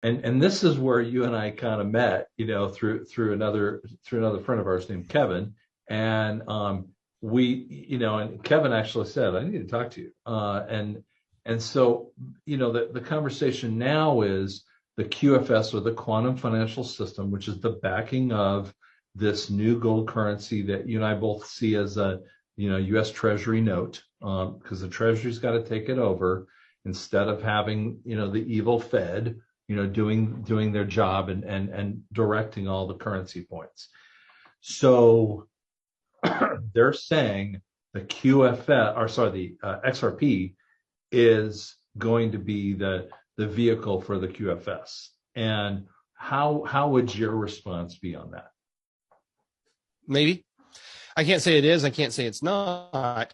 And this is where you and I kind of met, through another friend of ours named Kevin, and and Kevin actually said, "I need to talk to you," and so the conversation now is the QFS, or the quantum financial system, which is the backing of this new gold currency that you and I both see as a U.S. Treasury note, because the Treasury's got to take it over instead of having the evil Fed doing their job and directing all the currency points. So they're saying the QFS, or sorry, the XRP is going to be the vehicle for the QFS. And how would your response be on that? Maybe. I can't say it is. I can't say it's not.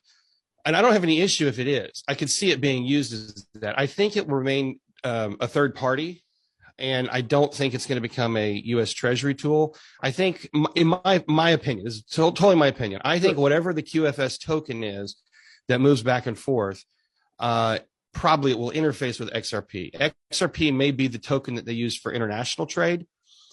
And I don't have any issue if it is. I could see it being used as that. I think it will remain a third party, and I don't think it's going to become a U.S. Treasury tool. I think, in my opinion, this is totally my opinion, I think whatever the QFS token is that moves back and forth, probably it will interface with XRP. XRP may be the token that they use for international trade.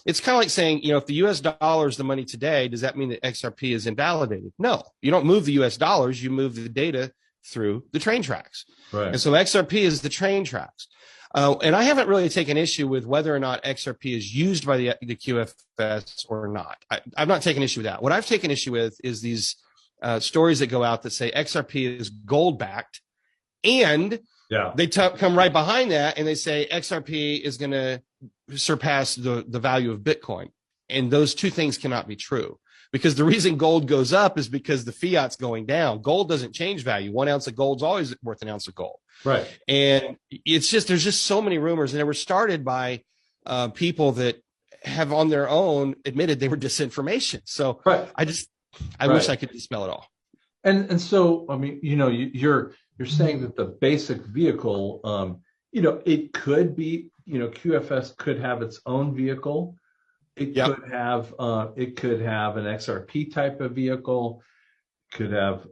It's kind of like saying, if the US dollar is the money today, does that mean that XRP is invalidated? No, you don't move the US dollars, you move the data through the train tracks. Right. And so XRP is the train tracks. And I haven't really taken issue with whether or not XRP is used by the QFS or not. I've not taken issue with that. What I've taken issue with is these stories that go out that say XRP is gold backed, and they come right behind that and they say XRP is going to surpass the value of Bitcoin. And those two things cannot be true, because the reason gold goes up is because the fiat's going down. Gold doesn't change value. 1 ounce of gold's always worth an ounce of gold. Right. And there's just so many rumors, and they were started by people that have on their own admitted they were disinformation. So I wish I could dispel it all. And so, I mean, you're saying that the basic vehicle, it could be, QFS could have its own vehicle. It could have an XRP type of vehicle. Could have,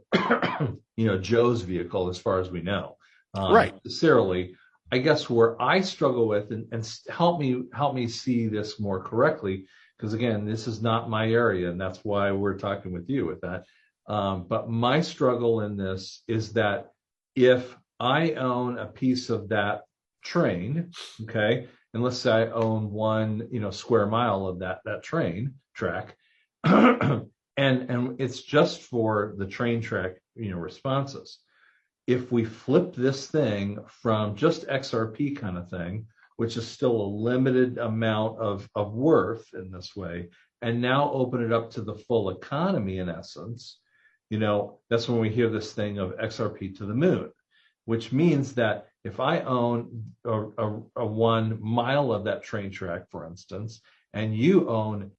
Joe's vehicle, as far as we know. Right. Necessarily, I guess where I struggle with, and help me see this more correctly, because again, this is not my area, and that's why we're talking with you with that. But my struggle in this is that if I own a piece of that train, okay, and let's say I own 1, square mile of that train track, and it's just for the train track, responses. If we flip this thing from just XRP kind of thing, which is still a limited amount of worth in this way, and now open it up to the full economy, in essence, that's when we hear this thing of XRP to the moon, which means that if I own a 1 mile of that train track, for instance, and you own